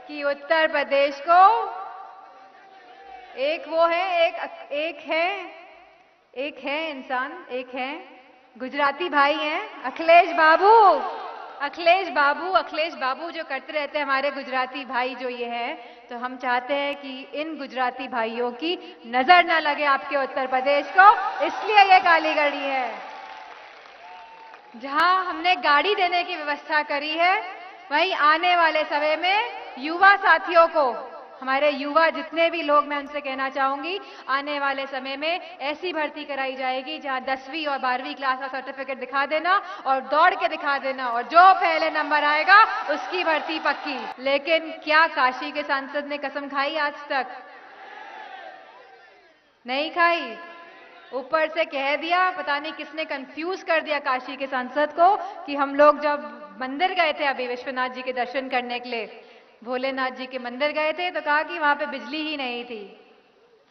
कि उत्तर प्रदेश को एक वो है, एक है इंसान, एक है गुजराती भाई हैं अखिलेश बाबू जो करते रहते हैं हमारे गुजराती भाई जो ये है। तो हम चाहते हैं कि इन गुजराती भाइयों की नजर ना लगे आपके उत्तर प्रदेश को, इसलिए ये काली घड़ी है। जहां हमने गाड़ी देने की व्यवस्था करी है, वहीं आने वाले समय में युवा साथियों को, हमारे युवा जितने भी लोग, मैं उनसे कहना चाहूंगी, आने वाले समय में ऐसी भर्ती कराई जाएगी जहां 10वीं और 12वीं क्लास का सर्टिफिकेट दिखा देना और दौड़ के दिखा देना, और जो पहले नंबर आएगा उसकी भर्ती पक्की। लेकिन क्या काशी के सांसद ने कसम खाई? आज तक नहीं खाई। ऊपर से कह दिया, पता नहीं किसने कंफ्यूज कर दिया काशी के सांसद को, कि हम लोग जब मंदिर गए थे अभी विश्वनाथ जी के दर्शन करने के लिए, भोलेनाथ जी के मंदिर गए थे, तो कहा कि वहां पे बिजली ही नहीं थी।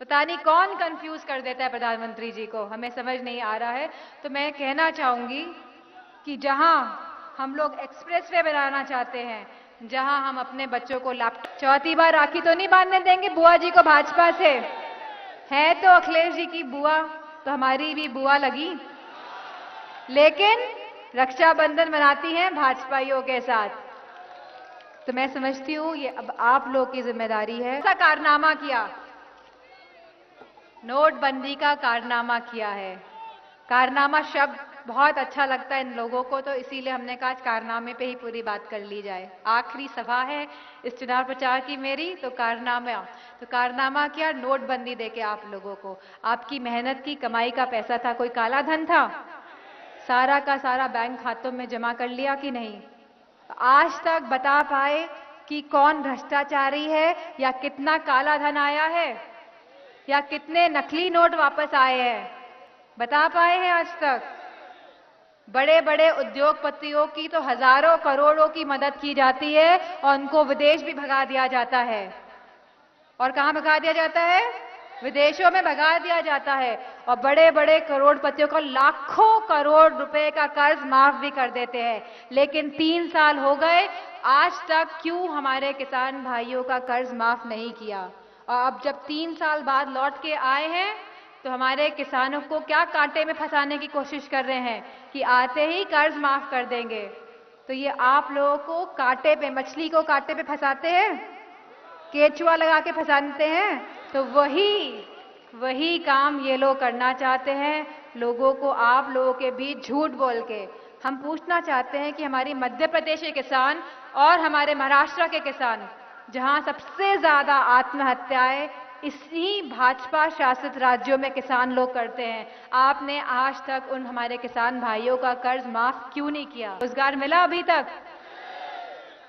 पता नहीं कौन कंफ्यूज कर देता है प्रधानमंत्री जी को, हमें समझ नहीं आ रहा है। तो मैं कहना चाहूंगी कि जहां हम लोग एक्सप्रेसवे बनाना चाहते हैं, जहां हम अपने बच्चों को लैपटॉप, चौथी बार राखी तो नहीं बांधने देंगे बुआ जी को भाजपा से। है तो अखिलेश जी की बुआ, तो हमारी भी बुआ लगी, लेकिन रक्षाबंधन मनाती हैं भाजपाइयों के साथ। तो मैं समझती हूं ये अब आप लोग की जिम्मेदारी है। ऐसा कारनामा किया, नोटबंदी का कारनामा किया है। कारनामा शब्द बहुत अच्छा लगता है इन लोगों को, तो इसीलिए हमने कहा कारनामे पे ही पूरी बात कर ली जाए। आखिरी सभा है इस चुनाव प्रचार की मेरी, तो कारनामा क्या? नोटबंदी देके आप लोगों को, आपकी मेहनत की कमाई का पैसा था, कोई काला धन था? सारा का सारा बैंक खातों में जमा कर लिया कि नहीं? आज तक बता पाए कि कौन भ्रष्टाचारी है, या कितना काला धन आया है, या कितने नकली नोट वापस आए हैं? बता पाए हैं आज तक? बड़े बड़े उद्योगपतियों की तो हजारों करोड़ों की मदद की जाती है और उनको विदेश भी भगा दिया जाता है। और कहां भगा दिया जाता है? विदेशों में भगा दिया जाता है। और बड़े बड़े करोड़पतियों को लाखों करोड़ रुपए का कर्ज माफ भी कर देते हैं। लेकिन 3 साल हो गए, आज तक क्यों हमारे किसान भाइयों का कर्ज माफ नहीं किया? और अब जब 3 साल बाद लौट के आए हैं, तो हमारे किसानों को क्या कांटे में फंसाने की कोशिश कर रहे हैं कि आते ही कर्ज माफ कर देंगे। तो ये आप लोगों को कांटे पे, मछली को कांटे पे फंसाते हैं, केचुआ लगा के फंसाते हैं। तो वही काम ये लोग करना चाहते हैं, लोगों को, आप लोगों के बीच झूठ बोल के। हम पूछना चाहते हैं कि हमारी मध्य प्रदेश के किसान और हमारे महाराष्ट्र के किसान, जहां सबसे ज्यादा आत्महत्याएं इसी भाजपा शासित राज्यों में किसान लोग करते हैं, आपने आज तक उन हमारे किसान भाइयों का कर्ज माफ क्यों नहीं किया? रोजगार मिला अभी तक?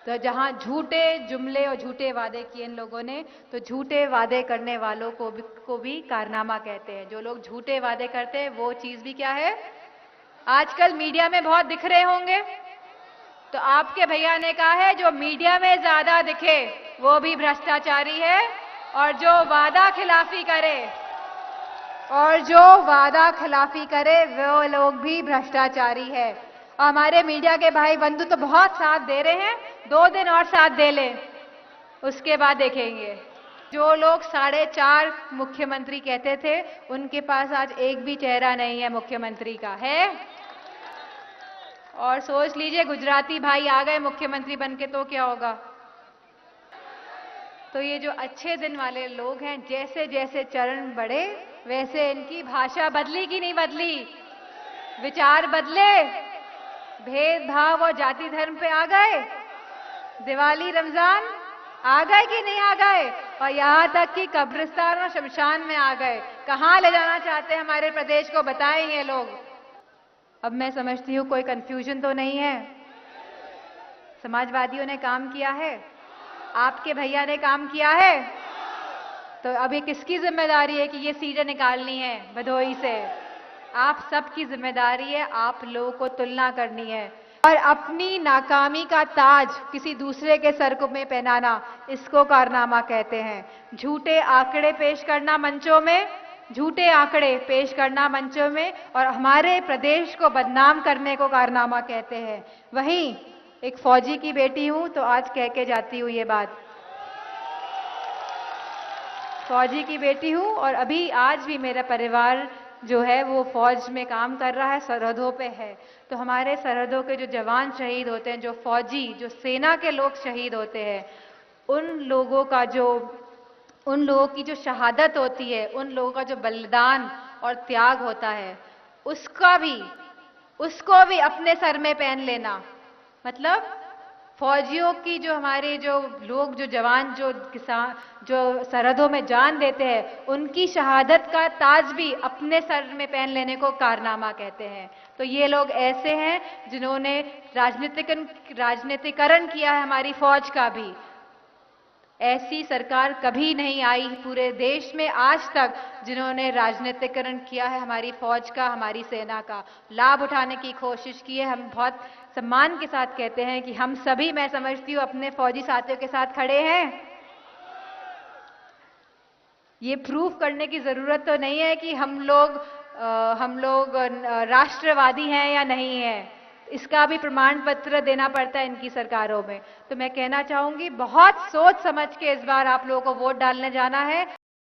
तो जहां झूठे जुमले और झूठे वादे किए इन लोगों ने, तो झूठे वादे करने वालों को भी कारनामा कहते हैं। जो लोग झूठे वादे करते हैं वो चीज भी क्या है? आजकल मीडिया में बहुत दिख रहे होंगे। तो आपके भैया ने कहा है जो मीडिया में ज्यादा दिखे वो भी भ्रष्टाचारी है, और जो वादा खिलाफी करे वो लोग भी भ्रष्टाचारी है। और हमारे मीडिया के भाई बंधु तो बहुत साथ दे रहे हैं, 2 दिन और साथ दे लें, उसके बाद देखेंगे। जो लोग 4.5 मुख्यमंत्री कहते थे, उनके पास आज एक भी चेहरा नहीं है मुख्यमंत्री का, है? और सोच लीजिए गुजराती भाई आ गए मुख्यमंत्री बनके तो क्या होगा? तो ये जो अच्छे दिन वाले लोग हैं, जैसे जैसे चरण बढ़े वैसे इनकी भाषा बदली कि नहीं बदली? विचार बदले, भेदभाव और जाति धर्म पे आ गए, दिवाली रमजान आ गए कि नहीं आ गए? और यहां तक कि कब्रिस्तान और शमशान में आ गए। कहां ले जाना चाहते हैं हमारे प्रदेश को, बताएं ये लोग। अब मैं समझती हूं कोई कंफ्यूजन तो नहीं है। समाजवादियों ने काम किया है, आपके भैया ने काम किया है, तो अभी किसकी जिम्मेदारी है कि ये सीटें निकालनी है भदोही से? आप सबकी जिम्मेदारी है, आप लोगों को तुलना करनी है और अपनी नाकामी का ताज किसी दूसरे के सर को में पहनाना, इसको कारनामा कहते हैं। झूठे आंकड़े पेश करना मंचों में, और हमारे प्रदेश को बदनाम करने को कारनामा कहते हैं। वहीं एक फौजी की बेटी हूं तो आज कह के जाती हूं ये बात फौजी की बेटी हूँ और अभी आज भी मेरा परिवार जो है वो फौज में काम कर रहा है, सरहदों पे है। तो हमारे सरहदों के जो जवान शहीद होते हैं, जो फौजी, जो सेना के लोग शहीद होते हैं, उन लोगों का जो उन लोगों की जो शहादत होती है, उन लोगों का जो बलिदान और त्याग होता है, उसको भी अपने सर में पहन लेना, मतलब फौजियों की जो हमारे जो लोग, जो जवान, जो किसान, जो सरहदों में जान देते हैं, उनकी शहादत का ताज भी अपने सर में पहन लेने को कारनामा कहते हैं। तो ये लोग ऐसे हैं जिन्होंने राजनीतिकरण किया है हमारी फौज का भी। ऐसी सरकार कभी नहीं आई पूरे देश में आज तक जिन्होंने राजनीतिकरण किया है हमारी फौज का, हमारी सेना का लाभ उठाने की कोशिश की है। हम बहुत सम्मान के साथ कहते हैं कि हम सभी, मैं समझती हूँ, अपने फौजी साथियों के साथ खड़े हैं। ये प्रूफ करने की जरूरत तो नहीं है कि हम लोग राष्ट्रवादी हैं या नहीं है। इसका भी प्रमाण पत्र देना पड़ता है इनकी सरकारों में। तो मैं कहना चाहूंगी, बहुत सोच समझ के इस बार आप लोगों को वोट डालने जाना है।